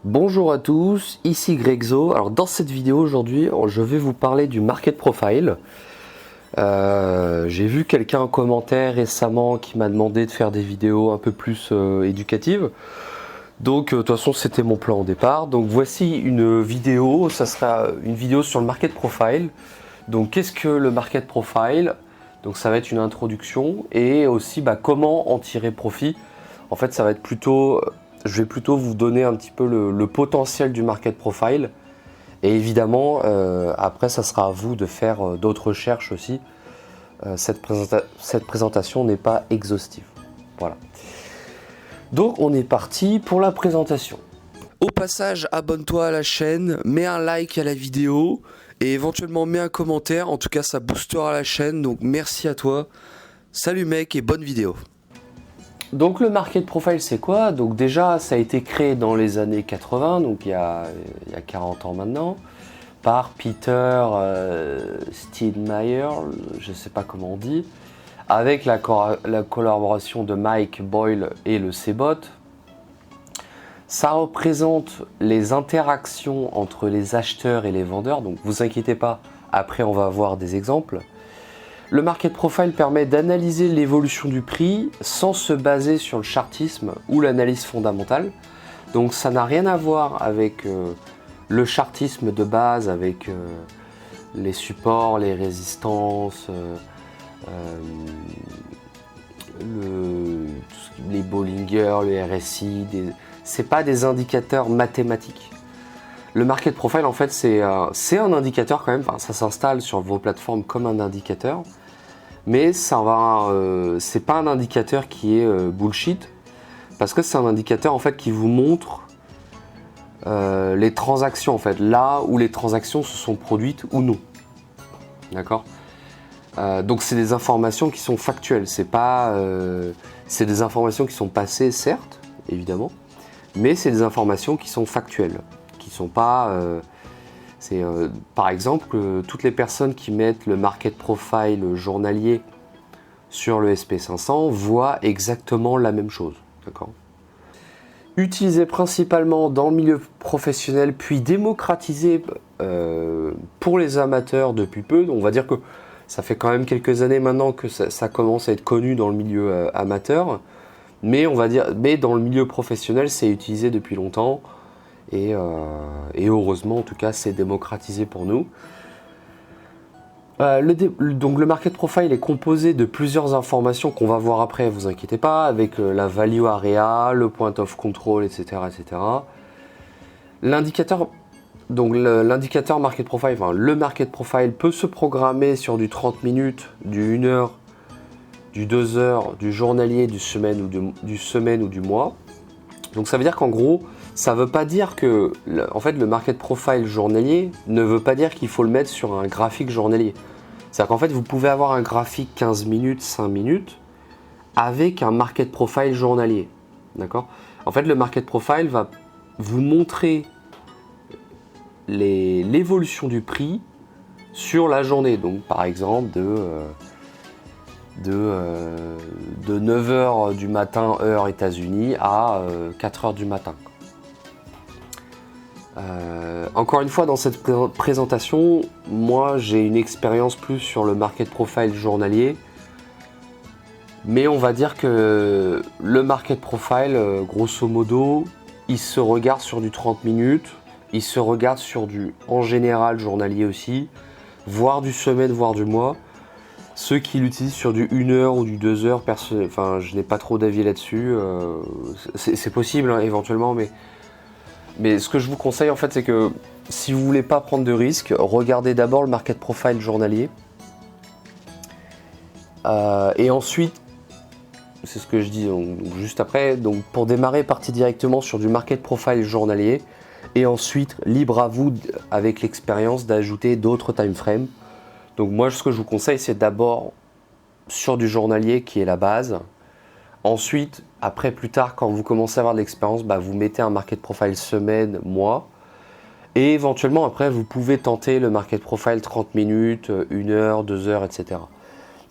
Bonjour à tous, ici Grexo. Alors dans cette vidéo aujourd'hui, je vais vous parler du Market Profile. J'ai vu quelqu'un en commentaire récemment qui m'a demandé de faire des vidéos un peu plus éducatives. Donc de toute façon c'était mon plan au départ. Donc voici une vidéo, ça sera une vidéo sur le Market Profile. Donc qu'est-ce que le Market Profile? Donc ça va être une introduction et aussi comment en tirer profit. En fait ça va être plutôt... Je vais plutôt vous donner un petit peu le potentiel du Market Profile. Et évidemment, après, ça sera à vous de faire d'autres recherches aussi. Cette présentation n'est pas exhaustive. Voilà. Donc, on est parti pour la présentation. Au passage, abonne-toi à la chaîne, mets un like à la vidéo et éventuellement mets un commentaire. En tout cas, ça boostera la chaîne. Donc, merci à toi. Salut mec et bonne vidéo. Donc le Market Profile c'est quoi? Donc déjà ça a été créé dans les années 80, donc il y a 40 ans maintenant, par Peter Steidlmayer, je ne sais pas comment on dit, avec la collaboration de Mike Boyle et le CBOT. Ça représente les interactions entre les acheteurs et les vendeurs, donc vous inquiétez pas, après on va voir des exemples. Le Market Profile permet d'analyser l'évolution du prix sans se baser sur le chartisme ou l'analyse fondamentale. Donc ça n'a rien à voir avec le chartisme de base, avec les supports, les résistances, les Bollinger, le RSI. C'est pas des indicateurs mathématiques. Le Market Profile, en fait, c'est un indicateur quand même. Enfin, ça s'installe sur vos plateformes comme un indicateur. Mais c'est pas un indicateur qui est bullshit, parce que c'est un indicateur en fait qui vous montre les transactions en fait, là où les transactions se sont produites ou non. D'accord. Donc c'est des informations qui sont factuelles, c'est des informations qui sont passées certes, évidemment, mais c'est des informations qui sont factuelles, qui sont pas par exemple, toutes les personnes qui mettent le Market Profile journalier sur le SP500 voient exactement la même chose. D'accord. Utilisé principalement dans le milieu professionnel, puis démocratisé pour les amateurs depuis peu. On va dire que ça fait quand même quelques années maintenant que ça commence à être connu dans le milieu amateur. Mais on va dire, dans le milieu professionnel, c'est utilisé depuis longtemps. Et heureusement, en tout cas, c'est démocratisé pour nous. Donc le Market Profile est composé de plusieurs informations qu'on va voir après, vous inquiétez pas, avec la Value Area, le Point of Control, etc. etc. L'indicateur Market Profile, le Market Profile peut se programmer sur du 30 minutes, du 1 heure, du 2 heures, du journalier, du semaine ou du mois. Donc ça veut dire qu'en gros, ça ne veut pas dire que le Market Profile journalier ne veut pas dire qu'il faut le mettre sur un graphique journalier. C'est-à-dire qu'en fait, vous pouvez avoir un graphique 15 minutes, 5 minutes avec un Market Profile journalier. D'accord ? En fait, le Market Profile va vous montrer l'évolution du prix sur la journée. Donc par exemple de 9h du matin heure États-Unis à 4h du matin. Encore une fois, dans cette présentation, moi j'ai une expérience plus sur le Market Profile journalier, mais on va dire que le Market Profile, grosso modo, il se regarde sur du 30 minutes, il se regarde sur du, en général, journalier aussi, voire du semaine, voire du mois. Ceux qui l'utilisent sur du 1 heure ou du 2 heures, je n'ai pas trop d'avis là-dessus, c'est possible hein, éventuellement, mais ce que je vous conseille en fait, c'est que si vous voulez pas prendre de risques, regardez d'abord le Market Profile journalier. Et ensuite, c'est ce que je dis donc, juste après, donc pour démarrer, partez directement sur du Market Profile journalier. Et ensuite, libre à vous, avec l'expérience, d'ajouter d'autres time frames. Donc moi, ce que je vous conseille, c'est d'abord sur du journalier qui est la base. Ensuite, après, plus tard, quand vous commencez à avoir de l'expérience, vous mettez un Market Profile semaine, mois. Et éventuellement, après, vous pouvez tenter le Market Profile 30 minutes, 1 heure, 2 heures, etc.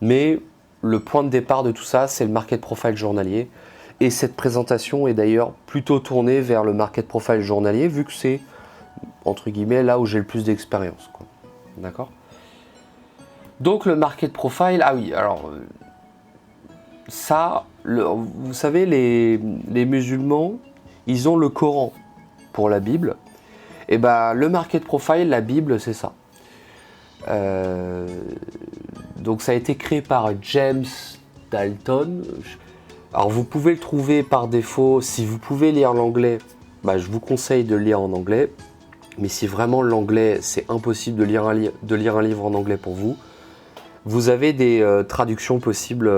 Mais le point de départ de tout ça, c'est le Market Profile journalier. Et cette présentation est d'ailleurs plutôt tournée vers le market profile journalier, vu que c'est, entre guillemets, là où j'ai le plus d'expérience. D'accord? Donc le market profile, ah oui, alors ça, vous savez, les musulmans, ils ont le Coran pour la Bible. Et ben le market profile, la Bible, c'est ça. Donc ça a été créé par James Dalton. Alors vous pouvez le trouver par défaut. Si vous pouvez lire l'anglais, bah, je vous conseille de le lire en anglais. Mais si vraiment l'anglais, c'est impossible de lire un livre en anglais pour vous, vous avez des traductions possibles.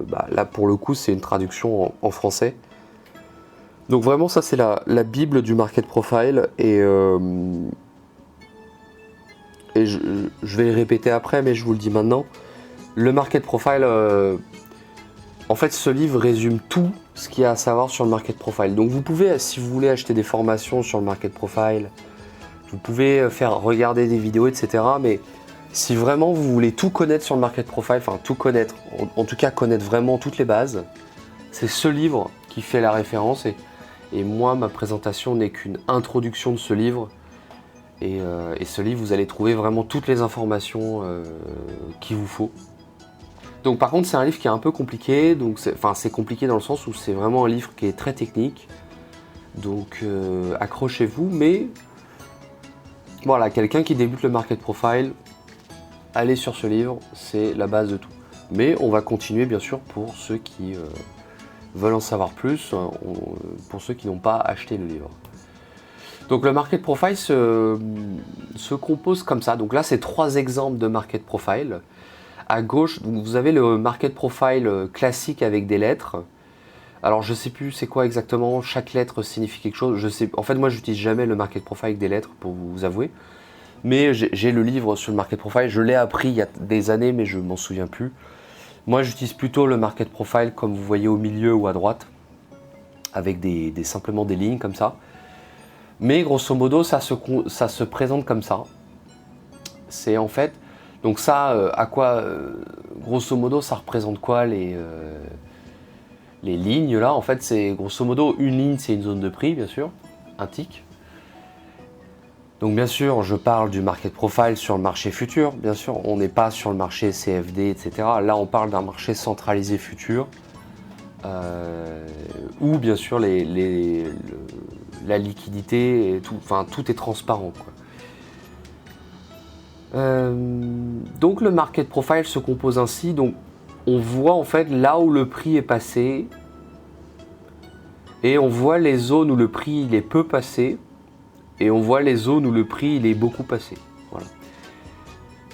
Bah, là pour le coup, c'est une traduction en français. Donc vraiment ça c'est la Bible du market profile et je vais le répéter après mais je vous le dis maintenant. Le market profile, en fait ce livre résume tout ce qu'il y a à savoir sur le market profile. Donc vous pouvez, si vous voulez acheter des formations sur le market profile, vous pouvez regarder des vidéos etc. Mais si vraiment vous voulez tout connaître sur le market profile, enfin tout connaître, en tout cas connaître vraiment toutes les bases, c'est ce livre qui fait la référence et moi, ma présentation n'est qu'une introduction de ce livre. Et ce livre, vous allez trouver vraiment toutes les informations qu'il vous faut. Donc par contre, c'est un livre qui est un peu compliqué. Donc c'est compliqué dans le sens où c'est vraiment un livre qui est très technique. Donc accrochez-vous. Mais voilà, quelqu'un qui débute le market profile, allez sur ce livre, c'est la base de tout. Mais on va continuer bien sûr pour ceux qui veulent en savoir plus, pour ceux qui n'ont pas acheté le livre. Donc le market profile se compose comme ça. Donc là c'est 3 exemples de market profile. À gauche, donc vous avez le market profile classique avec des lettres. Alors je sais plus c'est quoi exactement, chaque lettre signifie quelque chose. En fait moi j'utilise jamais le market profile avec des lettres pour vous avouer. Mais j'ai le livre sur le market profile, je l'ai appris il y a des années mais je m'en souviens plus. Moi j'utilise plutôt le market profile comme vous voyez au milieu ou à droite, avec simplement des lignes comme ça. Mais grosso modo ça se présente comme ça. C'est en fait, donc ça, à quoi, grosso modo ça représente quoi les lignes là? En fait c'est grosso modo une ligne, c'est une zone de prix bien sûr, un tick. Donc bien sûr, je parle du market profile sur le marché futur. Bien sûr, on n'est pas sur le marché CFD, etc. Là, on parle d'un marché centralisé futur, où bien sûr la liquidité, et tout, enfin tout est transparent, quoi. Donc le market profile se compose ainsi. Donc on voit en fait là où le prix est passé, et on voit les zones où le prix il est peu passé. Et on voit les zones où le prix il est beaucoup passé. Voilà.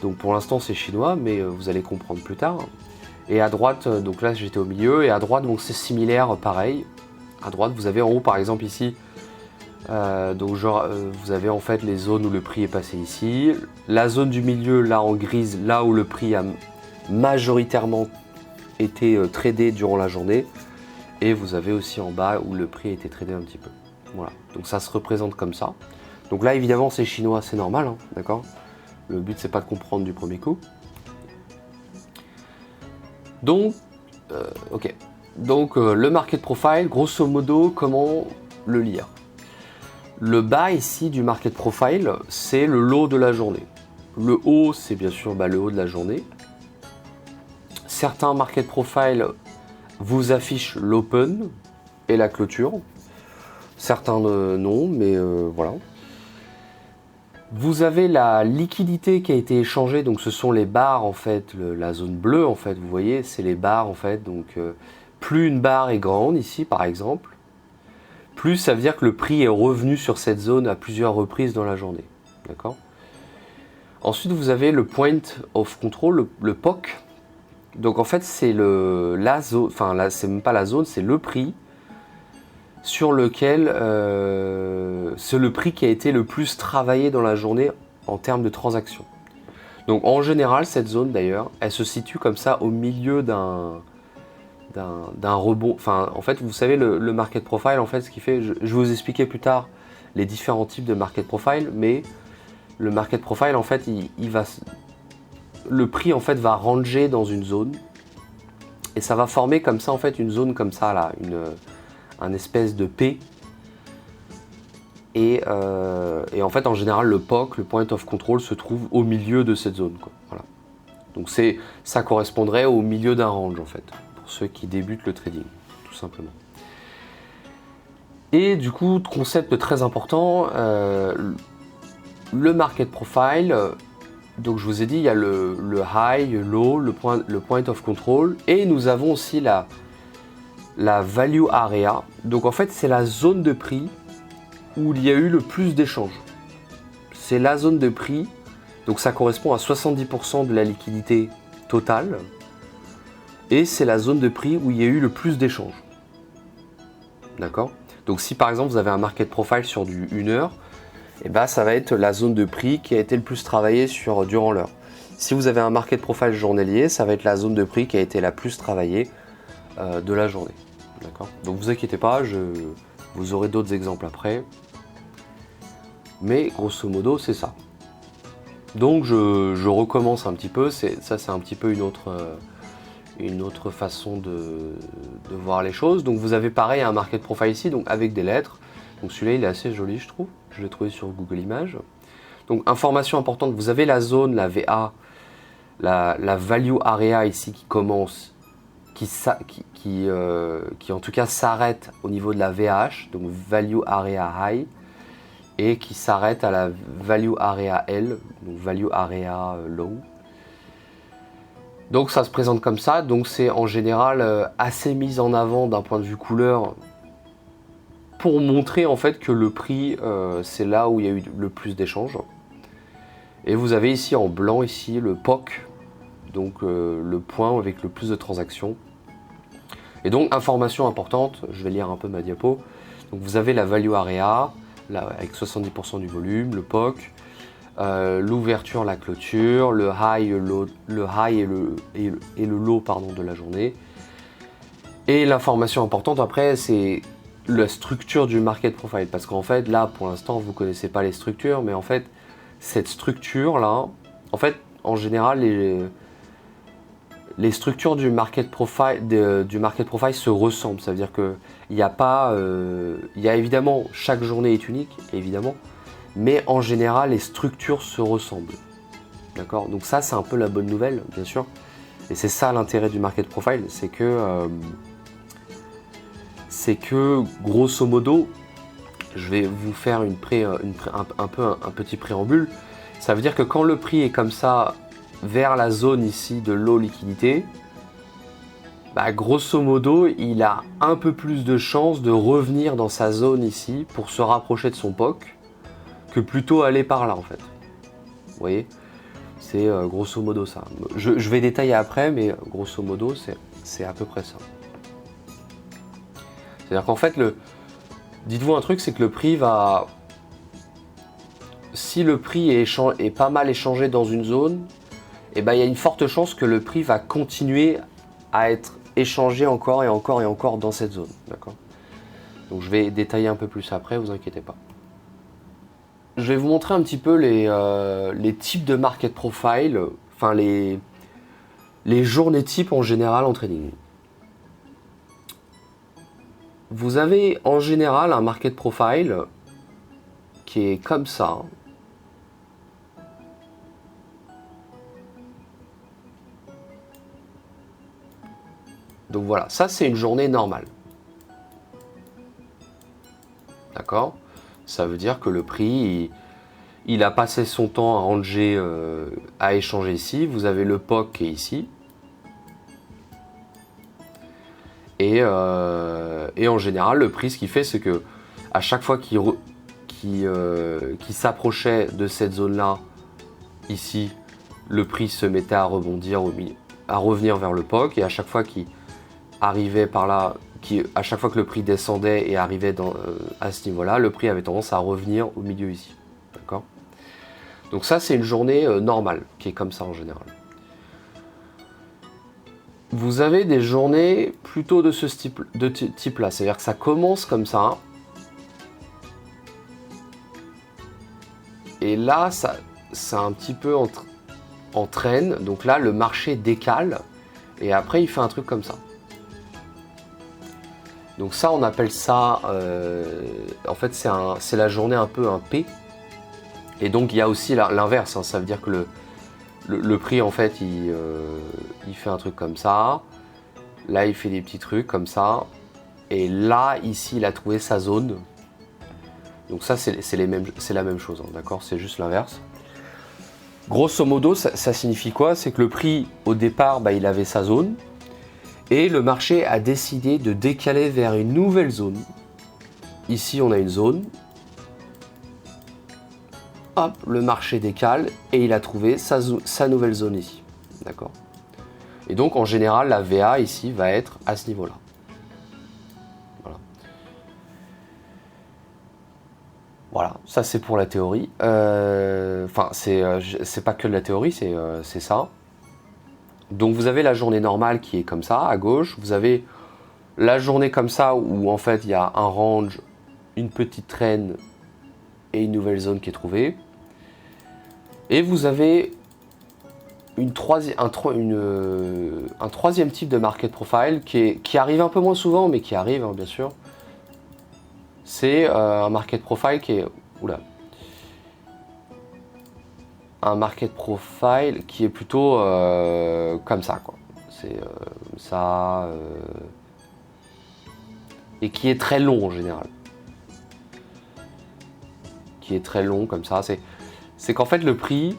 Donc pour l'instant c'est chinois, mais vous allez comprendre plus tard. Et à droite, donc là j'étais au milieu, et à droite donc c'est similaire, pareil. À droite vous avez en haut par exemple ici, donc genre vous avez en fait les zones où le prix est passé ici. La zone du milieu là en grise, là où le prix a majoritairement été tradé durant la journée. Et vous avez aussi en bas où le prix a été tradé un petit peu. Voilà, donc ça se représente comme ça. Donc là évidemment c'est chinois, c'est normal, hein, d'accord? Le but c'est pas de comprendre du premier coup. Donc, ok. Donc le market profile, grosso modo, comment le lire? Le bas ici du market profile, c'est le low de la journée. Le haut, c'est bien sûr le haut de la journée. Certains market profile vous affichent l'open et la clôture. Certains non, mais voilà. Vous avez la liquidité qui a été échangée, donc ce sont les barres en fait, la zone bleue en fait, vous voyez, c'est les barres en fait, donc plus une barre est grande ici par exemple, plus ça veut dire que le prix est revenu sur cette zone à plusieurs reprises dans la journée, d'accord? Ensuite vous avez le point of control, le POC, donc en fait c'est la zone, enfin là c'est même pas la zone, c'est le prix sur lequel c'est le prix qui a été le plus travaillé dans la journée en termes de transactions. Donc en général, cette zone d'ailleurs, elle se situe comme ça au milieu d'un rebond. Enfin, en fait, vous savez, le market profile, en fait, ce qu'il fait, je vais vous expliquer plus tard les différents types de market profile, mais le market profile, en fait, le prix en fait va ranger dans une zone. Et ça va former comme ça en fait une zone comme ça là, un espèce de P. Et en fait en général le POC, le Point of Control, se trouve au milieu de cette zone, quoi. Voilà. Donc ça correspondrait au milieu d'un range en fait, pour ceux qui débutent le trading, tout simplement. Et du coup, concept très important, le market profile. Donc je vous ai dit, il y a le high, le low, le point of control, et nous avons aussi la value area. Donc en fait, c'est la zone de prix où il y a eu le plus d'échanges. C'est la zone de prix, donc ça correspond à 70% de la liquidité totale, et c'est la zone de prix où il y a eu le plus d'échanges. D'accord? Donc si par exemple vous avez un market profile sur du 1 heure, et ben, ça va être la zone de prix qui a été le plus travaillée durant l'heure. Si vous avez un market profile journalier, ça va être la zone de prix qui a été la plus travaillée de la journée. D'accord? Donc vous inquiétez pas, vous aurez d'autres exemples après. Mais grosso modo, c'est ça. Donc je recommence un petit peu. Ça, c'est un petit peu une autre façon de voir les choses. Donc vous avez pareil un market profile ici, donc avec des lettres. Donc celui-là, il est assez joli, je trouve. Je l'ai trouvé sur Google Images. Donc information importante, vous avez la zone, la VA, la value area ici qui commence, qui en tout cas s'arrête au niveau de la VH, donc value area high, et qui s'arrête à la value area L, donc value area low. Donc ça se présente comme ça, donc c'est en général assez mis en avant d'un point de vue couleur, pour montrer en fait que le prix, c'est là où il y a eu le plus d'échanges. Et vous avez ici en blanc ici le POC, donc le point avec le plus de transactions. Et donc information importante, je vais lire un peu ma diapo. Donc vous avez la value area, là, avec 70% du volume, le POC, l'ouverture, la clôture, le high et le low pardon, de la journée. Et l'information importante après, c'est la structure du market profile, parce qu'en fait là pour l'instant vous connaissez pas les structures, mais en fait cette structure là, en fait en général les structures du market profile se ressemblent. Ça veut dire que il y a évidemment, chaque journée est unique évidemment, mais en général les structures se ressemblent. D'accord? Donc ça c'est un peu la bonne nouvelle bien sûr, et c'est ça l'intérêt du market profile, c'est que grosso modo, je vais vous faire un petit préambule. Ça veut dire que quand le prix est comme ça vers la zone ici de low liquidité, bah, grosso modo, il a un peu plus de chances de revenir dans sa zone ici pour se rapprocher de son POC que plutôt aller par là en fait. Vous voyez? C'est grosso modo ça. Je vais détailler après, mais grosso modo, c'est à peu près ça. C'est-à-dire qu'en fait, dites-vous un truc, c'est que le prix va... Si le prix est pas mal échangé dans une zone, eh ben, il y a une forte chance que le prix va continuer à être échangé encore et encore et encore dans cette zone. D'accord? Donc je vais détailler un peu plus après, vous inquiétez pas. Je vais vous montrer un petit peu les types de market profile, enfin les journées types en général en trading. Vous avez en général un market profile qui est comme ça. Donc voilà, ça c'est une journée normale. D'accord? Ça veut dire que le prix, il a passé son temps à ranger, à échanger ici. Vous avez le POC qui est ici. Et en général, le prix, ce qu'il fait, c'est que à chaque fois qu'il s'approchait de cette zone-là, ici, le prix se mettait à rebondir, à revenir vers le POC, et à chaque fois qu'il arrivait par là, à chaque fois que le prix descendait et arrivait à ce niveau-là, le prix avait tendance à revenir au milieu ici. D'accord? Donc ça, c'est une journée normale, qui est comme ça en général. Vous avez des journées plutôt de ce type-là, c'est-à-dire que ça commence comme ça. Et là, ça un petit peu entraîne. Donc là, le marché décale et après il fait un truc comme ça. Donc ça on appelle ça, en fait c'est la journée un peu un P. Et donc il y a aussi l'inverse, hein, ça veut dire que le prix en fait il fait un truc comme ça, là il fait des petits trucs comme ça, et là ici il a trouvé sa zone. Donc ça c'est la même chose, hein, d'accord, c'est juste l'inverse. Grosso modo ça signifie quoi? C'est que le prix au départ il avait sa zone, et le marché a décidé de décaler vers une nouvelle zone. Ici on a une zone. Hop, le marché décale et il a trouvé sa nouvelle zone ici. D'accord. Et donc en général, la VA ici va être à ce niveau-là. Voilà. Voilà, ça c'est pour la théorie. Enfin, c'est pas que de la théorie, c'est ça. Donc vous avez la journée normale qui est comme ça, à gauche. Vous avez la journée comme ça où en fait il y a un range, une petite trend et une nouvelle zone qui est trouvée. Et vous avez un troisième type de market profile qui arrive un peu moins souvent, mais qui arrive, hein, bien sûr. C'est un market profile qui est... Oula. Un market profile qui est plutôt comme ça, quoi. C'est ça... et qui est très long en général. Qui est très long comme ça, c'est qu'en fait le prix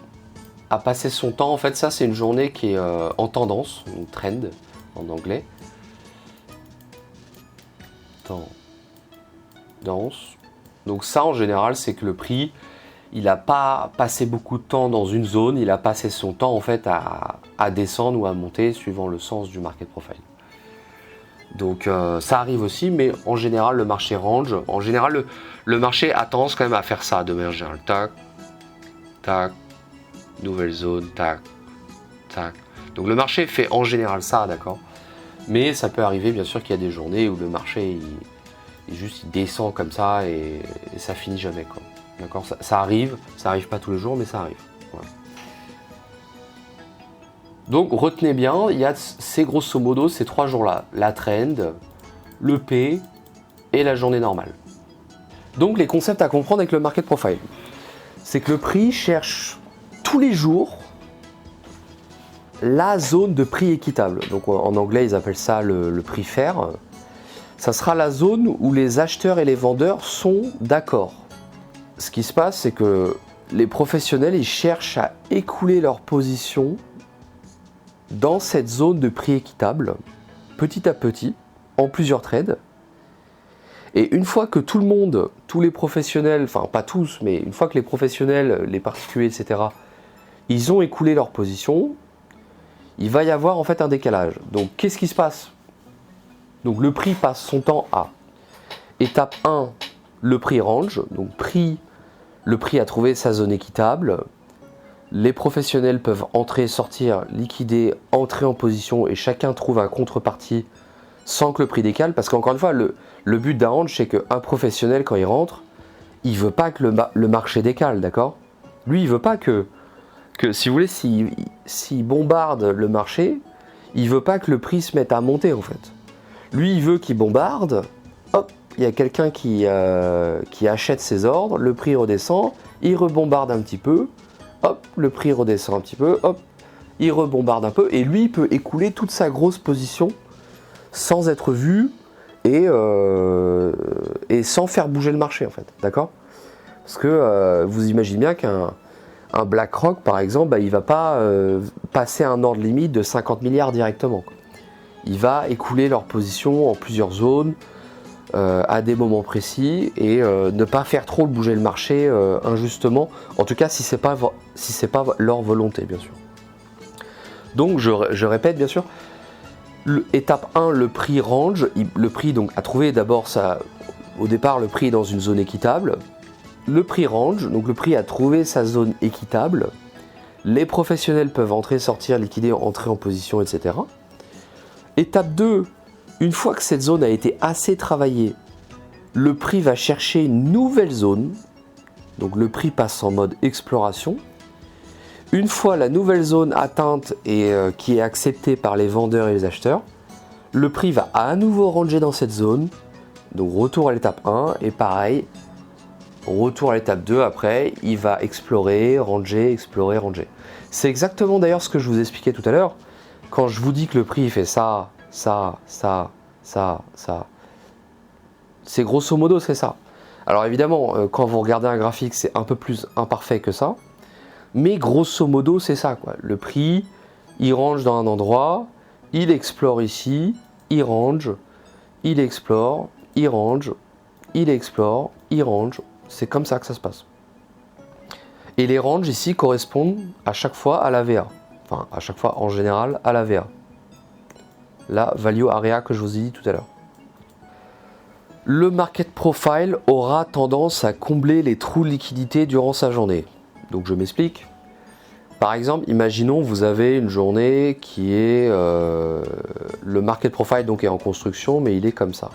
a passé son temps, en fait ça c'est une journée qui est en tendance, une trend en anglais. Tendance. Donc ça en général c'est que le prix, il n'a pas passé beaucoup de temps dans une zone, il a passé son temps en fait à descendre ou à monter suivant le sens du market profile. Donc ça arrive aussi, mais en général le marché range, en général le marché a tendance quand même à faire ça de manière générale. Tac, tac, nouvelle zone, tac, tac. Donc le marché fait en général ça, d'accord. Mais ça peut arriver bien sûr qu'il y a des journées où le marché il descend comme ça et ça finit jamais, quoi. D'accord, ça arrive pas tous les jours, mais ça arrive. Voilà. Donc retenez bien, il y a grosso modo ces 3 jours-là, la trend, le P et la journée normale. Donc les concepts à comprendre avec le market profile, c'est que le prix cherche tous les jours la zone de prix équitable. Donc en anglais ils appellent ça le prix fair. Ça sera la zone où les acheteurs et les vendeurs sont d'accord. Ce qui se passe, c'est que les professionnels ils cherchent à écouler leur position dans cette zone de prix équitable, petit à petit, en plusieurs trades. Et une fois que tout le monde, tous les professionnels, enfin pas tous, mais une fois que les professionnels, les particuliers, etc., ils ont écoulé leur position, il va y avoir en fait un décalage. Donc qu'est-ce qui se passe? Donc le prix passe son temps à étape 1, le prix range, donc le prix a trouvé sa zone équitable. Les professionnels peuvent entrer, sortir, liquider, entrer en position et chacun trouve un contrepartie sans que le prix décale. Parce qu'encore une fois, le but d'un range, c'est qu'un professionnel, quand il rentre, il ne veut pas que le marché décale, d'accord? Lui, il ne veut pas que si vous voulez, s'il bombarde le marché, il ne veut pas que le prix se mette à monter, en fait. Lui, il veut qu'il bombarde, hop, il y a quelqu'un qui achète ses ordres, le prix redescend, il rebombarde un petit peu, hop, le prix redescend un petit peu, hop, il rebombarde un peu, et lui il peut écouler toute sa grosse position sans être vu et sans faire bouger le marché en fait, d'accord? Parce que vous imaginez bien qu'un BlackRock par exemple, il va pas passer un ordre limite de 50 milliards directement, quoi. Il va écouler leur position en plusieurs zones, à des moments précis et ne pas faire trop bouger le marché injustement, en tout cas si c'est pas leur volonté bien sûr. Donc je répète bien sûr, étape 1, le prix range, le prix donc a trouvé d'abord au départ le prix est dans une zone équitable, le prix range, donc le prix a trouvé sa zone équitable, les professionnels peuvent entrer, sortir, liquider, entrer en position, etc. Étape 2, une fois que cette zone a été assez travaillée, le prix va chercher une nouvelle zone. Donc le prix passe en mode exploration. Une fois la nouvelle zone atteinte et qui est acceptée par les vendeurs et les acheteurs, le prix va à nouveau ranger dans cette zone. Donc retour à l'étape 1 et pareil, retour à l'étape 2 après, il va explorer, ranger. C'est exactement d'ailleurs ce que je vous expliquais tout à l'heure. Quand je vous dis que le prix fait ça, ça, c'est grosso modo c'est ça. Alors évidemment, quand vous regardez un graphique, c'est un peu plus imparfait que ça. Mais grosso modo, c'est ça, quoi. Le prix, il range dans un endroit, il explore ici, il range, il explore, il range, il explore, il range. C'est comme ça que ça se passe. Et les ranges ici correspondent à chaque fois à la VA. Enfin, à chaque fois en général à la VA. La value area que je vous ai dit tout à l'heure. Le market profile aura tendance à combler les trous de liquidité durant sa journée. Donc je m'explique. Par exemple, imaginons vous avez une journée qui est le market profile donc est en construction, mais il est comme ça.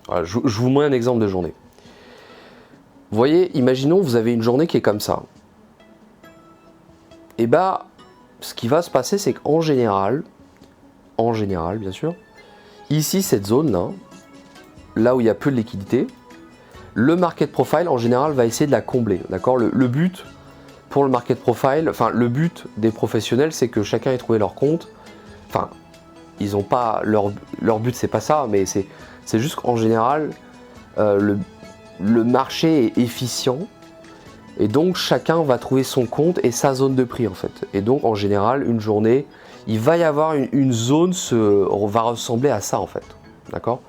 Voilà, je vous mets un exemple de journée. Vous voyez, imaginons vous avez une journée qui est comme ça. Et bah, ce qui va se passer, c'est qu'en général, bien sûr, ici cette zone là où il y a peu de liquidité, le market profile en général va essayer de la combler. D'accord, le but pour le market profile, enfin le but des professionnels, c'est que chacun ait trouvé leur compte. Enfin, ils ont pas leur but, c'est pas ça, mais c'est juste qu'en général, le marché est efficient et donc chacun va trouver son compte et sa zone de prix en fait. Et donc en général, une journée, il va y avoir une zone va ressembler à ça en fait. D'accord ?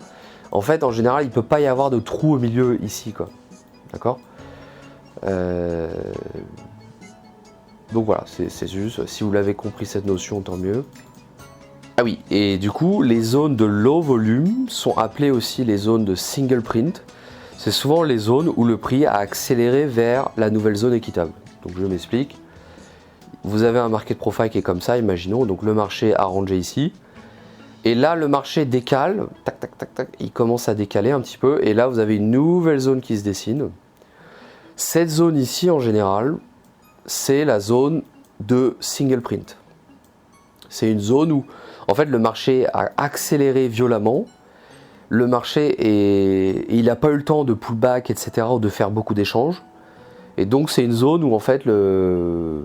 En fait, en général, il ne peut pas y avoir de trou au milieu ici, quoi. D'accord ? Donc voilà, c'est juste, si vous l'avez compris cette notion, tant mieux. Ah oui, et du coup, les zones de low volume sont appelées aussi les zones de single print. C'est souvent les zones où le prix a accéléré vers la nouvelle zone équitable. Donc je m'explique. Vous avez un market profile qui est comme ça, imaginons. Donc le marché a rangé ici. Et là, le marché décale. Tac, tac, tac, tac. Il commence à décaler un petit peu. Et là, vous avez une nouvelle zone qui se dessine. Cette zone ici, en général, c'est la zone de single print. C'est une zone où, en fait, le marché a accéléré violemment. Le marché il n'a pas eu le temps de pullback, etc., ou de faire beaucoup d'échanges. Et donc, c'est une zone où, en fait, il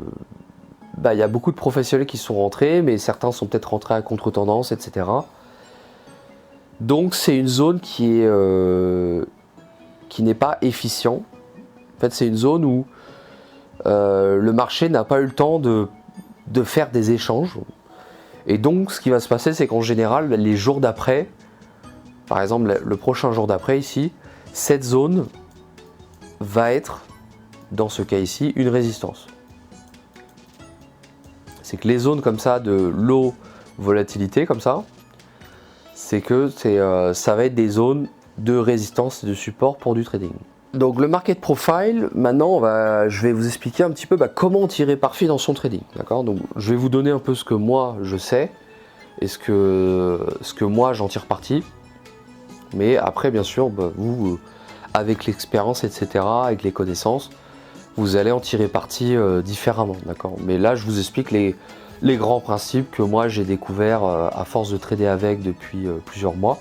y a beaucoup de professionnels qui sont rentrés, mais certains sont peut-être rentrés à contre-tendance, etc. Donc, c'est une zone qui n'est pas efficient. En fait, c'est une zone où le marché n'a pas eu le temps de faire des échanges. Et donc, ce qui va se passer, c'est qu'en général, les jours d'après, par exemple, le prochain jour d'après ici, cette zone va être, dans ce cas ici, une résistance. C'est que les zones comme ça de low volatilité, comme ça, c'est que ça va être des zones de résistance et de support pour du trading. Donc le market profile, maintenant je vais vous expliquer un petit peu comment tirer profit dans son trading. D'accord ? Donc je vais vous donner un peu ce que moi je sais et ce que moi j'en tire parti. Mais après, bien sûr, vous, avec l'expérience, etc., avec les connaissances, vous allez en tirer parti différemment, d'accord ? Mais là, je vous explique les grands principes que moi, j'ai découverts à force de trader avec depuis plusieurs mois.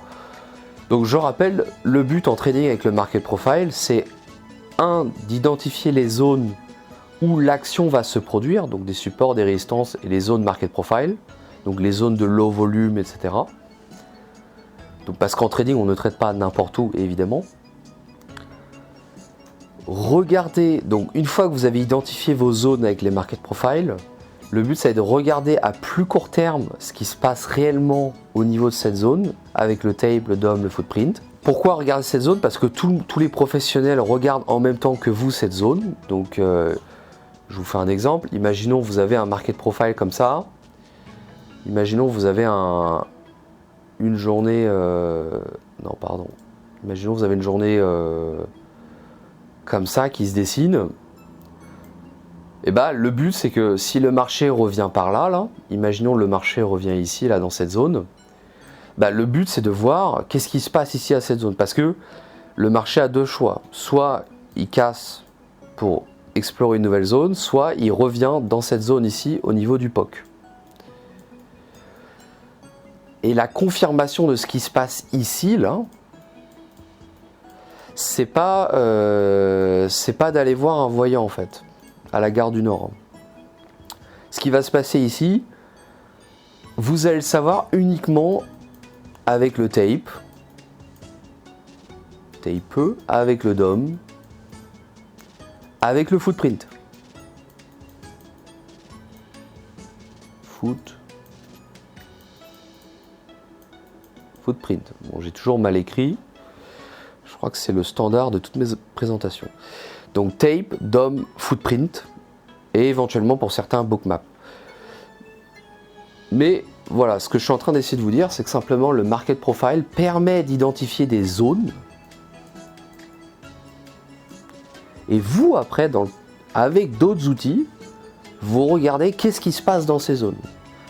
Donc, je rappelle, le but en trading avec le market profile, c'est d'identifier les zones où l'action va se produire, donc des supports, des résistances et les zones market profile, donc les zones de low volume, etc., donc parce qu'en trading, on ne trade pas n'importe où, évidemment. Regardez, donc une fois que vous avez identifié vos zones avec les market profiles, le but c'est de regarder à plus court terme ce qui se passe réellement au niveau de cette zone avec le tape, le DOM, le footprint. Pourquoi regarder cette zone ? Parce que tous les professionnels regardent en même temps que vous cette zone. Donc je vous fais un exemple. Imaginons vous avez un market profile comme ça. Imaginons vous avez une journée, imaginons vous avez une journée comme ça qui se dessine. Et bah, le but, c'est que si le marché revient par là, imaginons le marché revient ici, là, dans cette zone, bah, le but, c'est de voir qu'est-ce qui se passe ici à cette zone. Parce que le marché a deux choix. Soit il casse pour explorer une nouvelle zone, soit il revient dans cette zone ici, au niveau du POC. Et la confirmation de ce qui se passe ici, là, c'est pas d'aller voir un voyant, en fait, à la gare du Nord. Ce qui va se passer ici, vous allez le savoir uniquement avec le tape, avec le DOM, avec le footprint. Footprint. Bon, j'ai toujours mal écrit. Je crois que c'est le standard de toutes mes présentations. Donc tape, DOM, footprint et éventuellement pour certains bookmap. Mais voilà, ce que je suis en train d'essayer de vous dire, c'est que simplement le market profile permet d'identifier des zones. Et vous, après, avec d'autres outils, vous regardez qu'est-ce qui se passe dans ces zones.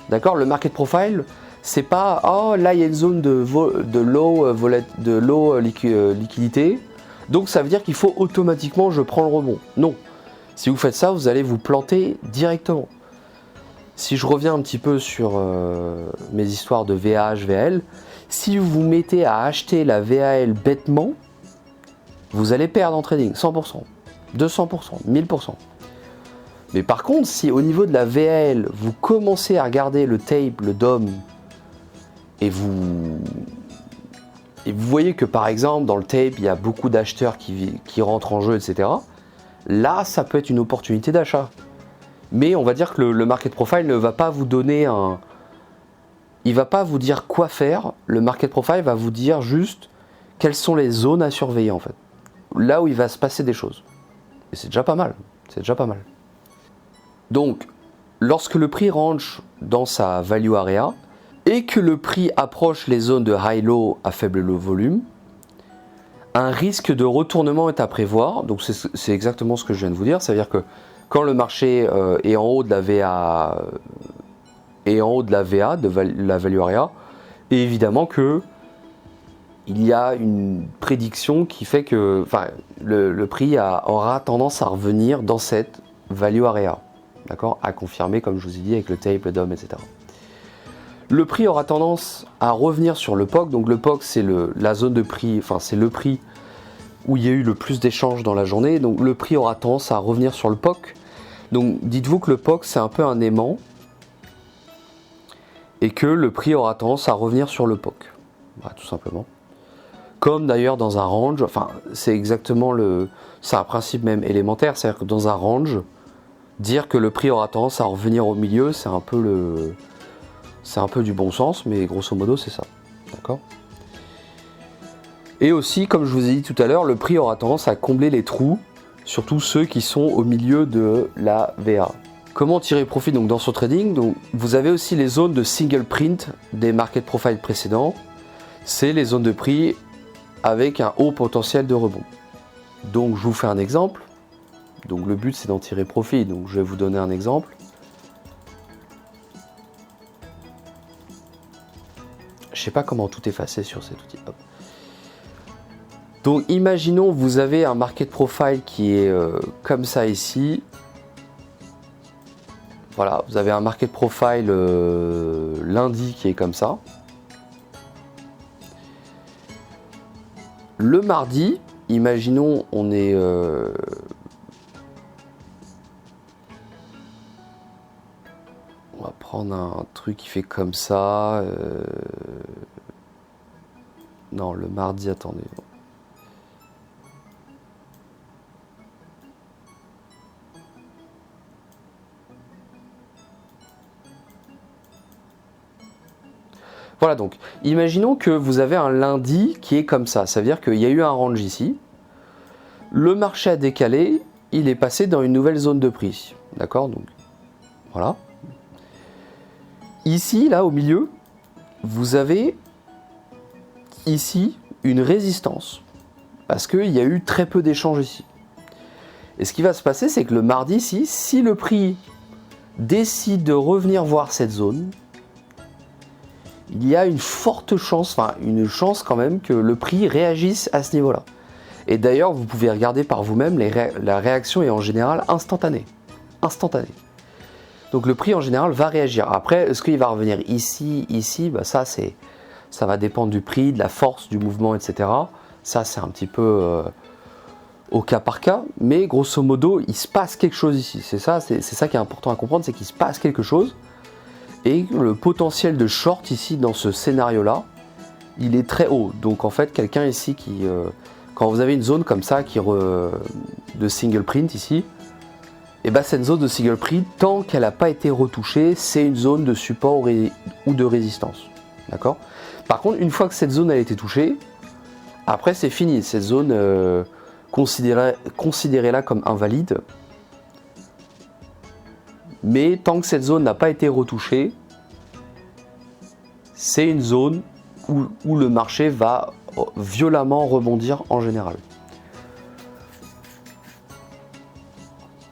D'accord? Le market profile, c'est pas oh là il y a une zone de low liquidité, donc ça veut dire qu'il faut automatiquement je prends le rebond. Non. Si vous faites ça, vous allez vous planter directement. Si je reviens un petit peu sur mes histoires de VAH, VAL, si vous vous mettez à acheter la VAL bêtement, vous allez perdre en trading, 100%, 200%, 1000%. Mais par contre, si au niveau de la VAL, vous commencez à regarder le tape, le DOM, et vous voyez que par exemple dans le tape, il y a beaucoup d'acheteurs qui rentrent en jeu, etc. Là, ça peut être une opportunité d'achat. Mais on va dire que le market profile ne va pas vous donner il va pas vous dire quoi faire. Le market profile va vous dire juste quelles sont les zones à surveiller en fait. Là où il va se passer des choses. Et c'est déjà pas mal. C'est déjà pas mal. Donc, lorsque le prix range dans sa value area et que le prix approche les zones de high-low à faible volume, un risque de retournement est à prévoir. Donc, c'est exactement ce que je viens de vous dire. C'est-à-dire que quand le marché est en haut de la VA, de la value area, et évidemment que il y a une prédiction qui fait que le prix aura tendance à revenir dans cette value area. D'accord, à confirmer comme je vous ai dit avec le tape, le DOM, etc. Le prix aura tendance à revenir sur le POC. Donc le POC c'est la zone de prix, c'est le prix où il y a eu le plus d'échanges dans la journée. Donc le prix aura tendance à revenir sur le POC. Donc dites-vous que le POC c'est un peu un aimant et que le prix aura tendance à revenir sur le POC. Voilà, tout simplement. Comme d'ailleurs dans un range, c'est exactement c'est un principe même élémentaire, c'est-à-dire que dans un range, dire que le prix aura tendance à revenir au milieu, c'est un peu du bon sens, mais grosso modo c'est ça. D'accord ? Et aussi, comme je vous ai dit tout à l'heure, le prix aura tendance à combler les trous, surtout ceux qui sont au milieu de la VA. Comment tirer profit donc dans son trading ? Donc, vous avez aussi les zones de single print des market profile précédents. C'est les zones de prix avec un haut potentiel de rebond. Donc je vous fais un exemple. Donc le but c'est d'en tirer profit, donc je vais vous donner un exemple. Je sais pas comment tout effacer sur cet outil. Hop. Donc imaginons vous avez un market profile qui est comme ça ici. Voilà, vous avez un market profile lundi qui est comme ça. Le mardi, imaginons on est on va prendre un truc qui fait comme ça. Non, le mardi, attendez. Voilà, donc, imaginons que vous avez un lundi qui est comme ça. Ça veut dire qu'il y a eu un range ici. Le marché a décalé, il est passé dans une nouvelle zone de prix. D'accord ? Donc, voilà. Ici, là, au milieu, vous avez ici une résistance. Parce qu'il y a eu très peu d'échanges ici. Et ce qui va se passer, c'est que le mardi ici, si le prix décide de revenir voir cette zone, il y a une forte chance, enfin une chance quand même, que le prix réagisse à ce niveau-là. Et d'ailleurs, vous pouvez regarder par vous-même, la réaction est en général instantanée. Instantanée. Donc le prix en général va réagir. Après, est-ce qu'il va revenir ici, ici, bah ça va dépendre du prix, de la force du mouvement, etc. Ça c'est un petit peu au cas par cas, mais grosso modo, il se passe quelque chose ici. C'est ça qui est important à comprendre, c'est qu'il se passe quelque chose. Et le potentiel de short ici, dans ce scénario-là, il est très haut. Donc en fait, quelqu'un ici qui... quand vous avez une zone comme ça, de single print ici, et ben cette zone de single print, tant qu'elle n'a pas été retouchée, c'est une zone de support ou de résistance. D'accord ? Par contre, une fois que cette zone a été touchée, après c'est fini. Cette zone, considérez-la comme invalide. Mais tant que cette zone n'a pas été retouchée, c'est une zone où le marché va violemment rebondir en général.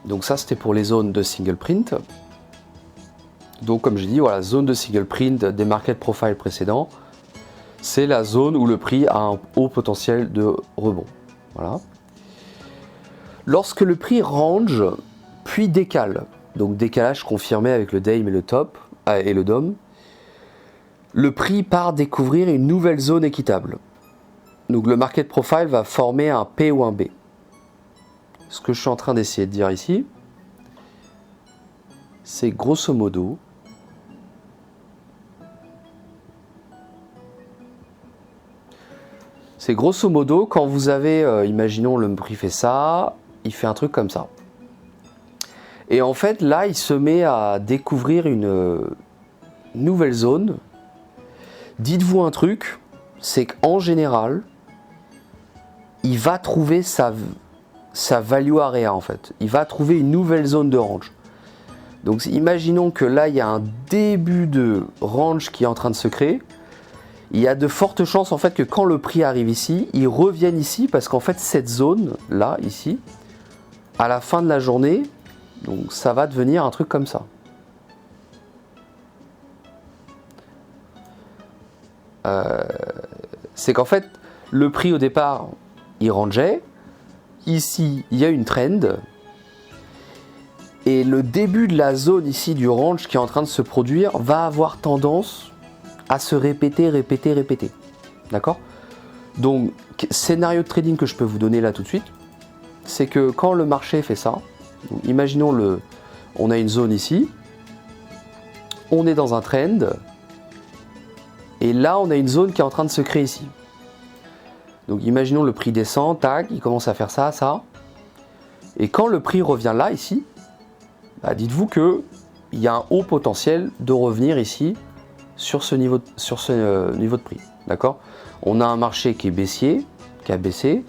Donc ça c'était pour les zones de single print. Donc comme j'ai dit, voilà, zone de single print des market profile précédents, c'est la zone où le prix a un haut potentiel de rebond. Voilà. Lorsque le prix range puis décale, donc décalage confirmé avec le DAME et le top et le DOM, le prix part découvrir une nouvelle zone équitable. Donc le market profile va former un P ou un B. Ce que je suis en train d'essayer de dire ici, c'est grosso modo quand vous avez, imaginons le prix fait ça, il fait un truc comme ça. Et en fait là il se met à découvrir une nouvelle zone. Dites-vous un truc, c'est qu'en général, il va trouver sa value area en fait. Il va trouver une nouvelle zone de range. Donc imaginons que là il y a un début de range qui est en train de se créer. Il y a de fortes chances en fait que quand le prix arrive ici, il revienne ici parce qu'en fait cette zone là, ici, à la fin de la journée, donc ça va devenir un truc comme ça. C'est qu'en fait le prix au départ il rangeait, ici il y a une trend et le début de la zone ici du range qui est en train de se produire va avoir tendance à se répéter. D'accord ? Donc scénario de trading que je peux vous donner là tout de suite, c'est que quand le marché fait ça, donc, imaginons on a une zone ici, on est dans un trend. Et là, on a une zone qui est en train de se créer ici. Donc imaginons le prix descend, tac, il commence à faire ça, ça. Et quand le prix revient là, ici, bah dites-vous qu'il y a un haut potentiel de revenir ici sur ce niveau de prix. D'accord ? On a un marché qui est baissier, qui a baissé,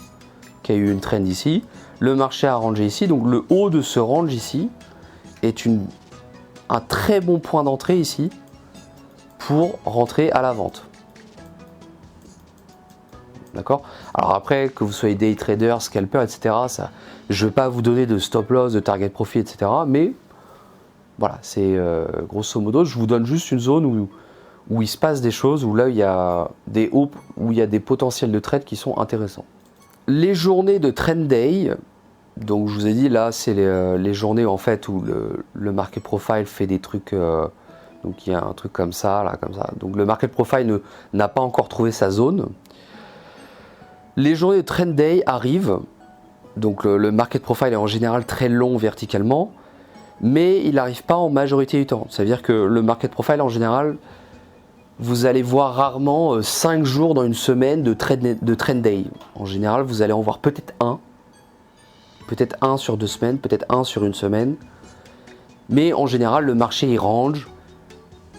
qui a eu une trend ici. Le marché a rangé ici, donc le haut de ce range ici est un très bon point d'entrée ici pour rentrer à la vente. D'accord ? Alors après, que vous soyez day trader, scalper, etc., je ne vais pas vous donner de stop loss, de target profit, etc. Mais voilà, c'est grosso modo, je vous donne juste une zone où il se passe des choses, où là il y a des hauts, où il y a des potentiels de trade qui sont intéressants. Les journées de trend day, donc je vous ai dit là, c'est les journées en fait où le market profile fait des trucs. Donc il y a un truc comme ça, là, comme ça. Donc le market profile n'a pas encore trouvé sa zone. Les journées de trend day arrivent. Donc le market profile est en général très long verticalement, mais il n'arrive pas en majorité du temps. C'est-à-dire que le market profile en général, vous allez voir rarement 5 jours dans une semaine de trend day. En général, vous allez en voir peut-être un sur 2 semaines, peut-être un sur une semaine. Mais en général, le marché il range.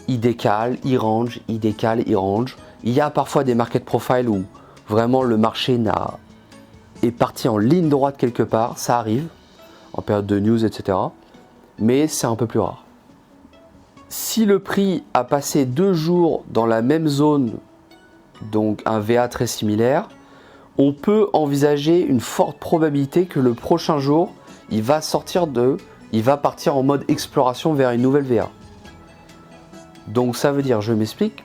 Il décale, il range, il décale, il range. Il y a parfois des market profiles où vraiment le marché est parti en ligne droite quelque part, ça arrive, en période de news, etc. Mais c'est un peu plus rare. Si le prix a passé 2 jours dans la même zone, donc un VA très similaire, on peut envisager une forte probabilité que le prochain jour, il va partir en mode exploration vers une nouvelle VA. Donc ça veut dire, je m'explique.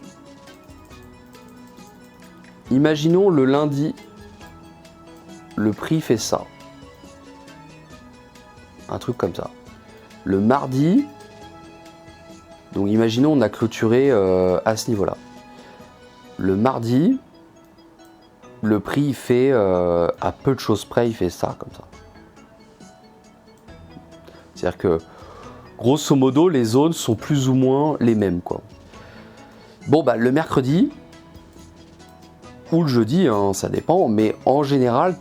Imaginons le lundi, le prix fait ça. Un truc comme ça. Le mardi, donc imaginons on a clôturé à ce niveau-là. Le mardi, le prix il fait à peu de choses près, il fait ça comme ça. C'est-à-dire que grosso modo les zones sont plus ou moins les mêmes quoi. Bon bah le mercredi ou le jeudi, hein, ça dépend, mais en général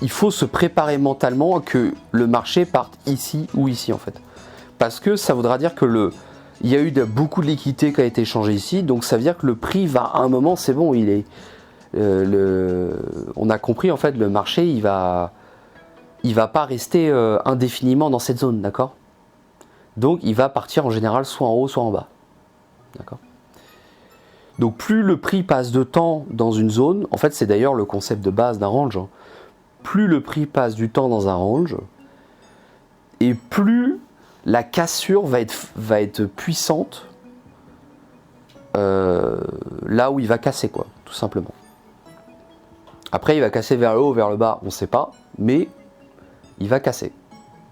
il faut se préparer mentalement que le marché parte ici ou ici en fait. Parce que ça voudra dire que il y a eu beaucoup de liquidité qui a été échangée ici, donc ça veut dire que le prix va à un moment, c'est bon, il est, on a compris en fait, le marché il va pas rester indéfiniment dans cette zone, d'accord? Donc il va partir en général soit en haut, soit en bas, d'accord? Donc plus le prix passe de temps dans une zone, en fait c'est d'ailleurs le concept de base d'un range, hein. Plus le prix passe du temps dans un range, et plus la cassure va être puissante là où il va casser, quoi, tout simplement. Après, il va casser vers le haut ou vers le bas, on ne sait pas, mais il va casser.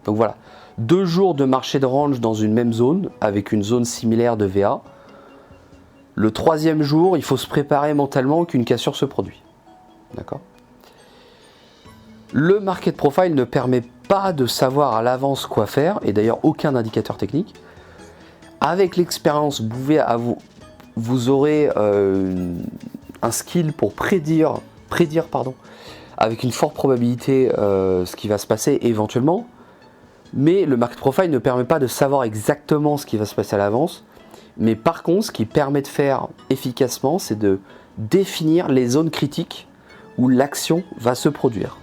Donc voilà, 2 jours de marché de range dans une même zone, avec une zone similaire de VA. Le 3e jour, il faut se préparer mentalement qu'une cassure se produit. D'accord ? Le market profile ne permet pas de savoir à l'avance quoi faire, et d'ailleurs aucun indicateur technique. Avec l'expérience, vous aurez un skill pour prédire avec une forte probabilité ce qui va se passer éventuellement, mais le market profile ne permet pas de savoir exactement ce qui va se passer à l'avance. Mais par contre, ce qui permet de faire efficacement, c'est de définir les zones critiques où l'action va se produire.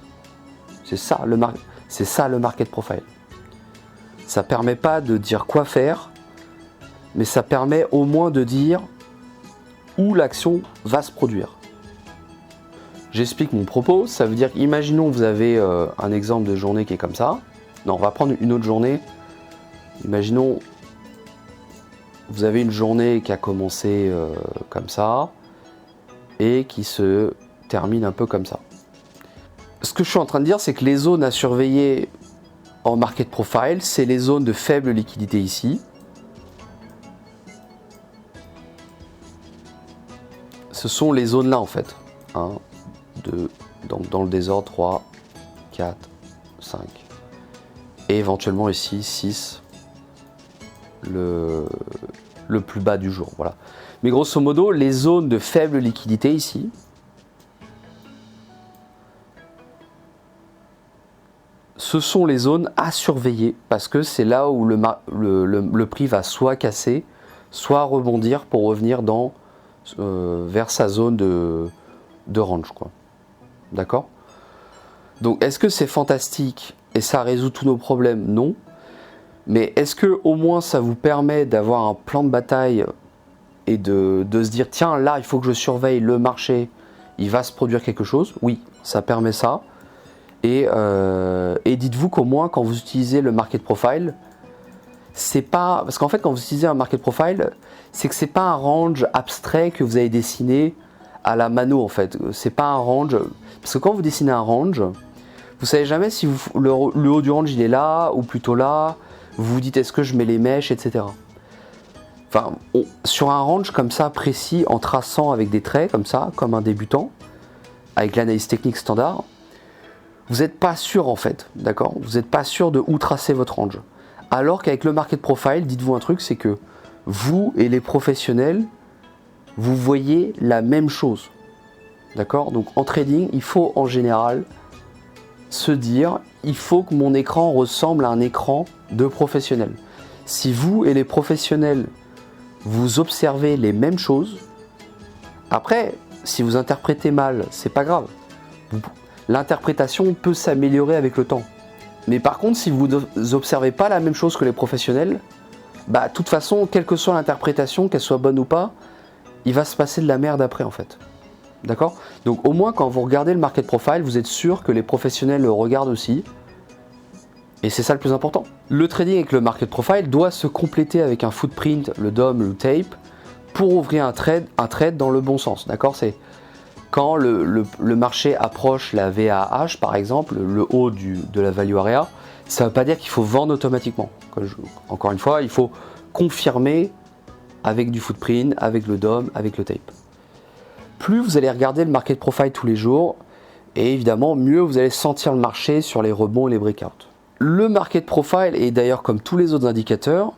C'est ça le market profile. Ça permet pas de dire quoi faire, mais ça permet au moins de dire où l'action va se produire. J'explique mon propos, ça veut dire qu'imaginons vous avez un exemple de journée qui est comme ça. Non, on va prendre une autre journée. Imaginons vous avez une journée qui a commencé comme ça et qui se termine un peu comme ça. Ce que je suis en train de dire, c'est que les zones à surveiller en market profile, c'est les zones de faible liquidité ici. Ce sont les zones là en fait. 1, 2, donc dans le désordre, 3, 4, 5. Et éventuellement ici, 6. Le plus bas du jour, voilà. Mais grosso modo, les zones de faible liquidité ici, ce sont les zones à surveiller parce que c'est là où le prix va soit casser, soit rebondir pour revenir vers sa zone de range, quoi. D'accord ? Donc, est-ce que c'est fantastique et ça résout tous nos problèmes ? Non. Mais est-ce que au moins ça vous permet d'avoir un plan de bataille et de se dire tiens là il faut que je surveille le marché, il va se produire quelque chose? Oui, ça permet ça. Et dites-vous qu'au moins quand vous utilisez le market profile, c'est pas parce qu'en fait quand vous utilisez un market profile, c'est que c'est pas un range abstrait que vous avez dessiné à la mano en fait. C'est pas un range parce que quand vous dessinez un range, vous savez jamais si le haut du range il est là ou plutôt là. Vous vous dites est-ce que je mets les mèches, etc. Enfin, sur un range comme ça précis, en traçant avec des traits comme ça, comme un débutant, avec l'analyse technique standard, vous n'êtes pas sûr en fait, d'accord ? Vous n'êtes pas sûr de où tracer votre range. Alors qu'avec le market profile, dites-vous un truc, c'est que vous et les professionnels, vous voyez la même chose, d'accord ? Donc en trading, il faut en général se dire, il faut que mon écran ressemble à un écran de professionnel. Si vous et les professionnels, vous observez les mêmes choses, après, si vous interprétez mal, c'est pas grave. L'interprétation peut s'améliorer avec le temps. Mais par contre, si vous n'observez pas la même chose que les professionnels, bah, de toute façon, quelle que soit l'interprétation, qu'elle soit bonne ou pas, il va se passer de la merde après en fait. D'accord ? Donc au moins quand vous regardez le market profile, vous êtes sûr que les professionnels le regardent aussi Et c'est ça le plus important. Le trading avec le market profile doit se compléter avec un footprint, le DOM, le tape, pour ouvrir un trade dans le bon sens. D'accord? C'est quand le marché approche la VAH, par exemple, le haut de la value area, ça ne veut pas dire qu'il faut vendre automatiquement. Encore une fois, il faut confirmer avec du footprint, avec le DOM, avec le tape. Plus vous allez regarder le market profile tous les jours, et évidemment, mieux vous allez sentir le marché sur les rebonds et les breakouts. Le market profile, et d'ailleurs comme tous les autres indicateurs,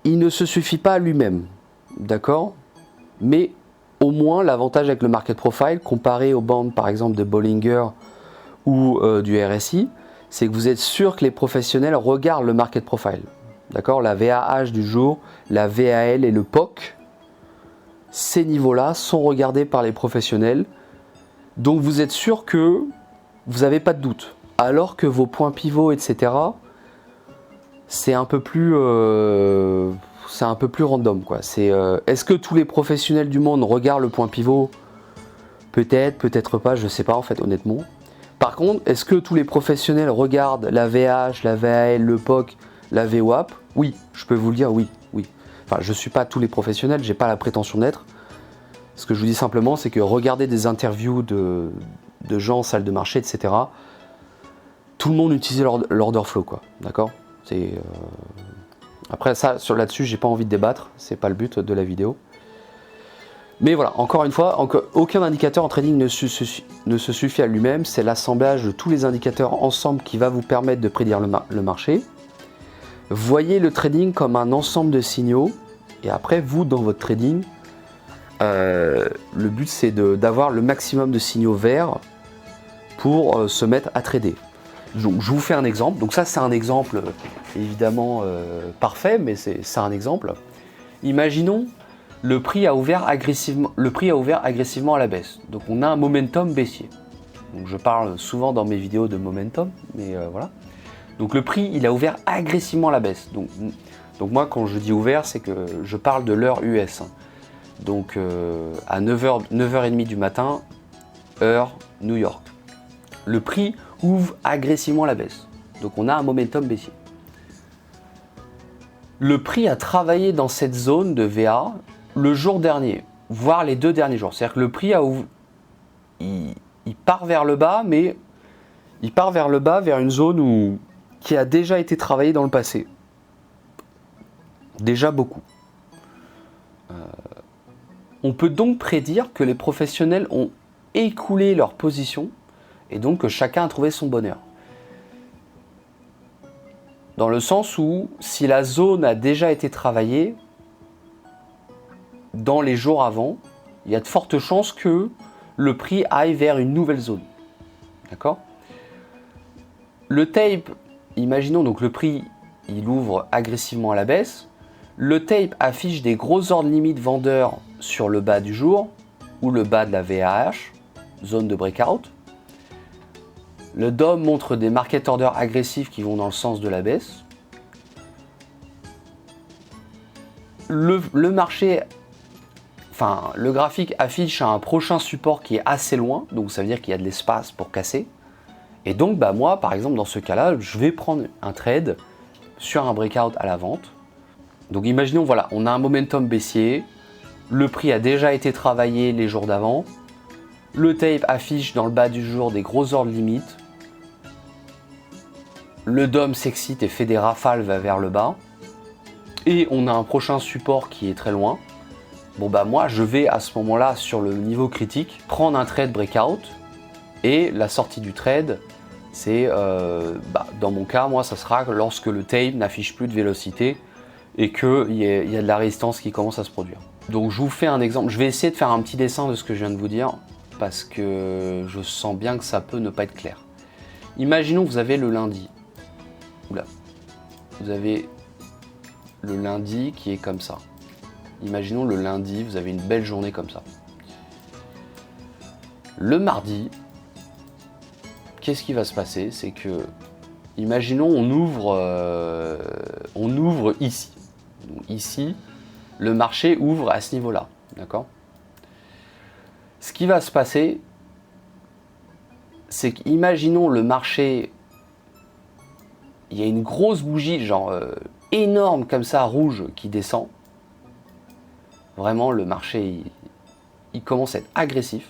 il ne se suffit pas à lui-même, d'accord? Mais au moins, l'avantage avec le market profile, comparé aux bandes par exemple de Bollinger ou du RSI, c'est que vous êtes sûr que les professionnels regardent le market profile. D'accord? La VAH du jour, la VAL et le POC, ces niveaux-là sont regardés par les professionnels. Donc vous êtes sûr que vous n'avez pas de doute. Alors que vos points pivots, etc., c'est un peu plus random, quoi. Est-ce que tous les professionnels du monde regardent le point pivot? Peut-être, peut-être pas, je sais pas en fait, honnêtement. Par contre, est-ce que tous les professionnels regardent la VH, la VAL, le POC, la VWAP? Oui, je peux vous le dire, oui. Enfin, je suis pas tous les professionnels, j'ai pas la prétention d'être. Ce que je vous dis simplement, c'est que regarder des interviews de gens en salle de marché, etc., tout le monde utilisait l'order flow, quoi. D'accord? Après ça, là-dessus, j'ai pas envie de débattre, c'est pas le but de la vidéo. Mais voilà, encore une fois, aucun indicateur en trading ne se suffit à lui-même, c'est l'assemblage de tous les indicateurs ensemble qui va vous permettre de prédire le marché. Voyez le trading comme un ensemble de signaux, et après, vous, dans votre trading, le but c'est d'avoir le maximum de signaux verts pour se mettre à trader. Donc, je vous fais un exemple. Donc ça c'est un exemple évidemment parfait, mais c'est un exemple. Imaginons le prix a ouvert agressivement à la baisse. Donc on a un momentum baissier. Donc je parle souvent dans mes vidéos de momentum, mais voilà. Donc le prix il a ouvert agressivement à la baisse. Donc moi quand je dis ouvert, c'est que je parle de l'heure US. Donc à 9h30 du matin, heure New York. Le prix ouvre agressivement à la baisse. Donc on a un momentum baissier. Le prix a travaillé dans cette zone de VA le jour dernier, voire les 2 derniers jours. C'est-à-dire que le prix il part vers le bas, mais il part vers le bas, vers une zone qui a déjà été travaillée dans le passé. Déjà beaucoup. On peut donc prédire que les professionnels ont écoulé leur position et donc que chacun a trouvé son bonheur. Dans le sens où, si la zone a déjà été travaillée dans les jours avant, il y a de fortes chances que le prix aille vers une nouvelle zone. D'accord? Le tape, imaginons donc le prix, il ouvre agressivement à la baisse. Le tape affiche des gros ordres limites vendeurs sur le bas du jour ou le bas de la VAH, zone de breakout. Le DOM montre des market orders agressifs qui vont dans le sens de la baisse. Le marché, enfin le graphique affiche un prochain support qui est assez loin, donc ça veut dire qu'il y a de l'espace pour casser. Et donc moi par exemple dans ce cas-là, je vais prendre un trade sur un breakout à la vente. Donc imaginons voilà, on a un momentum baissier, le prix a déjà été travaillé les jours d'avant, le tape affiche dans le bas du jour des gros ordres limites, le DOM s'excite et fait des rafales vers le bas, et on a un prochain support qui est très loin. Bon moi je vais à ce moment-là sur le niveau critique prendre un trade breakout, et la sortie du trade c'est dans mon cas moi ça sera lorsque le tape n'affiche plus de vélocité et qu'il y a de la résistance qui commence à se produire. Donc je vous fais un exemple, je vais essayer de faire un petit dessin de ce que je viens de vous dire parce que je sens bien que ça peut ne pas être clair. Imaginons que vous avez le lundi. Oula. Vous avez le lundi qui est comme ça. Imaginons le lundi, vous avez une belle journée comme ça. Le mardi, qu'est-ce qui va se passer? C'est que, imaginons on ouvre ici. Donc ici, le marché ouvre à ce niveau-là, d'accord? Ce qui va se passer, c'est qu'imaginons le marché il y a une grosse bougie, genre énorme comme ça, rouge, qui descend. Vraiment, le marché, il commence à être agressif.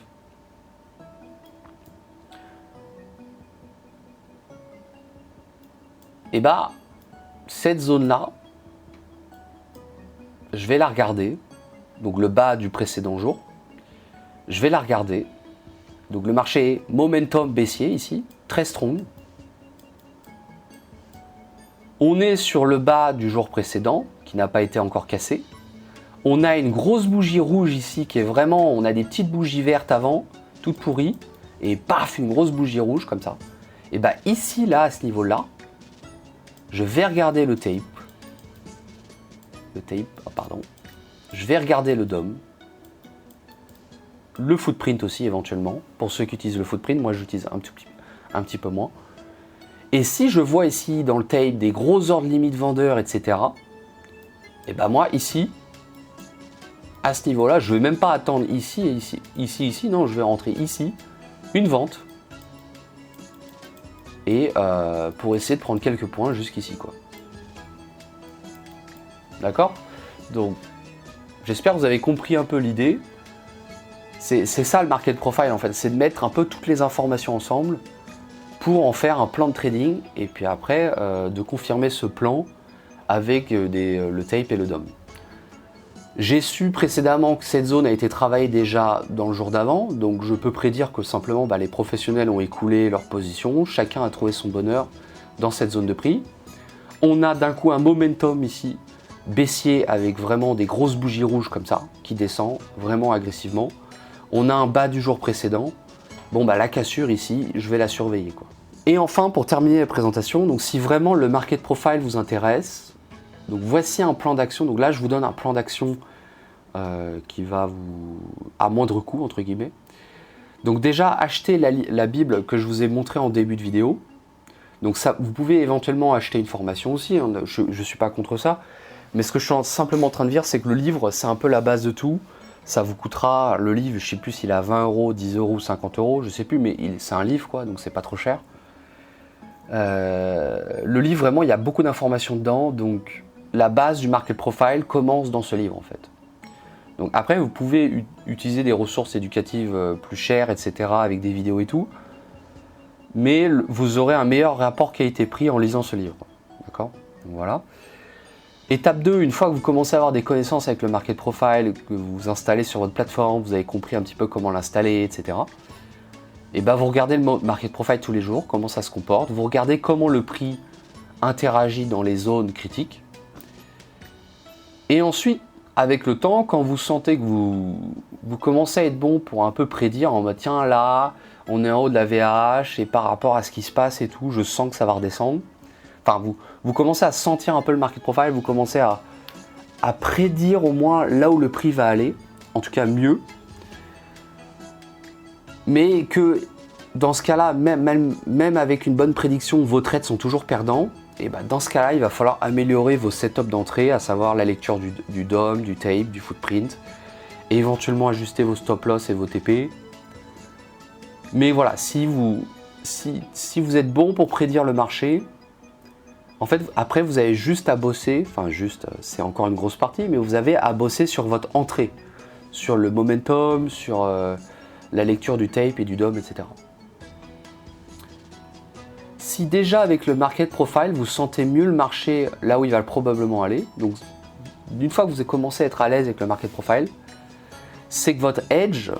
Et bah, cette zone-là, je vais la regarder. Donc le bas du précédent jour. Je vais la regarder. Donc le marché est momentum baissier ici, très strong. On est sur le bas du jour précédent, qui n'a pas été encore cassé. On a une grosse bougie rouge ici, qui est vraiment... On a des petites bougies vertes avant, toutes pourries. Et paf, une grosse bougie rouge comme ça. Et bah ici, là, à ce niveau-là, je vais regarder le tape. Je vais regarder le DOM. Le footprint aussi, éventuellement. Pour ceux qui utilisent le footprint, moi j'utilise un petit peu moins. Et si je vois ici dans le tape des gros ordres limites vendeurs, etc. Et ben moi ici, à ce niveau-là, je ne vais même pas attendre ici et ici, non, je vais rentrer ici, une vente. Et pour essayer de prendre quelques points jusqu'ici, quoi. D'accord? Donc, j'espère que vous avez compris un peu l'idée. C'est ça le market profile en fait, c'est de mettre un peu toutes les informations ensemble pour en faire un plan de trading et puis après de confirmer ce plan avec le tape et le DOM. J'ai su précédemment que cette zone a été travaillée déjà dans le jour d'avant, donc je peux prédire que simplement les professionnels ont écoulé leur position, chacun a trouvé son bonheur dans cette zone de prix. On a d'un coup un momentum ici baissier avec vraiment des grosses bougies rouges comme ça qui descend vraiment agressivement. On a un bas du jour précédent. Bon la cassure ici, je vais la surveiller quoi. Et enfin pour terminer la présentation, donc si vraiment le market profile vous intéresse, donc voici un plan d'action. Donc là je vous donne un plan d'action qui va vous à moindre coût entre guillemets. Donc déjà achetez la Bible que je vous ai montré en début de vidéo. Donc ça, vous pouvez éventuellement acheter une formation aussi, hein. Je ne suis pas contre ça. Mais ce que je suis simplement en train de dire, c'est que le livre, c'est un peu la base de tout. Ça vous coûtera, le livre, je ne sais plus s'il est à 20 €, 10 €, 50 €, je ne sais plus, mais c'est un livre, quoi, donc c'est pas trop cher. Le livre, vraiment, il y a beaucoup d'informations dedans, donc la base du market profile commence dans ce livre, en fait. Donc après, vous pouvez utiliser des ressources éducatives plus chères, etc., avec des vidéos et tout, mais vous aurez un meilleur rapport qualité-prix en lisant ce livre. D'accord? Voilà. Étape 2, une fois que vous commencez à avoir des connaissances avec le market profile, que vous vous installez sur votre plateforme, vous avez compris un petit peu comment l'installer, etc. Et ben vous regardez le market profile tous les jours, comment ça se comporte, vous regardez comment le prix interagit dans les zones critiques. Et ensuite, avec le temps, quand vous sentez que vous commencez à être bon pour un peu prédire en mode tiens là, on est en haut de la VH et par rapport à ce qui se passe et tout, je sens que ça va redescendre. Enfin, vous commencez à sentir un peu le market profile, vous commencez à prédire au moins là où le prix va aller, en tout cas mieux. Mais que dans ce cas-là, même avec une bonne prédiction, vos trades sont toujours perdants. Et ben dans ce cas-là, il va falloir améliorer vos setups d'entrée, à savoir la lecture du DOM, du tape, du footprint, et éventuellement ajuster vos stop loss et vos TP. Mais voilà, si vous êtes bon pour prédire le marché, en fait, après, vous avez juste à bosser, enfin juste, c'est encore une grosse partie, mais vous avez à bosser sur votre entrée, sur le momentum, sur la lecture du tape et du DOM, etc. Si déjà avec le market profile, vous sentez mieux le marché là où il va probablement aller, donc une fois que vous avez commencé à être à l'aise avec le market profile, c'est que votre edge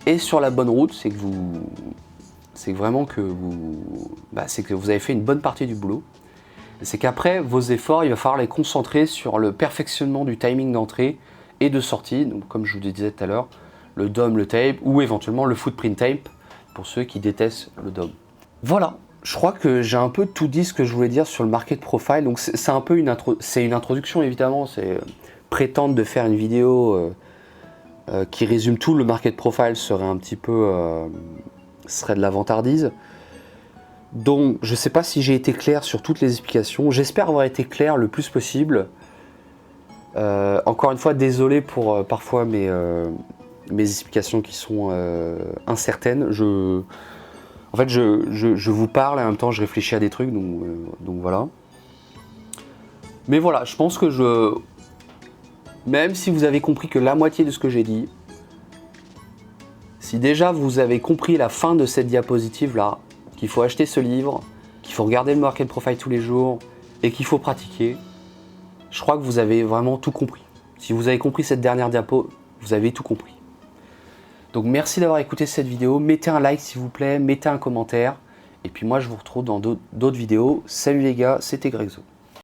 est sur la bonne route, c'est que vous avez fait une bonne partie du boulot. C'est qu'après vos efforts, il va falloir les concentrer sur le perfectionnement du timing d'entrée et de sortie, donc comme je vous le disais tout à l'heure, le DOM, le tape ou éventuellement le footprint tape pour ceux qui détestent le DOM. Voilà, je crois que j'ai un peu tout dit ce que je voulais dire sur le market profile, donc c'est un peu une introduction évidemment, c'est prétendre de faire une vidéo qui résume tout le market profile serait un petit peu serait de la vantardise. Donc je ne sais pas si j'ai été clair sur toutes les explications, j'espère avoir été clair le plus possible. Encore une fois, désolé pour parfois mes explications qui sont incertaines. En fait, je vous parle et en même temps je réfléchis à des trucs, donc voilà. Mais voilà, je pense que même si vous avez compris que la moitié de ce que j'ai dit, si déjà vous avez compris la fin de cette diapositive là, qu'il faut acheter ce livre, qu'il faut regarder le market profile tous les jours et qu'il faut pratiquer, je crois que vous avez vraiment tout compris. Si vous avez compris cette dernière diapo, vous avez tout compris. Donc merci d'avoir écouté cette vidéo, mettez un like s'il vous plaît, mettez un commentaire, et puis moi je vous retrouve dans d'autres vidéos. Salut les gars, c'était Grexo.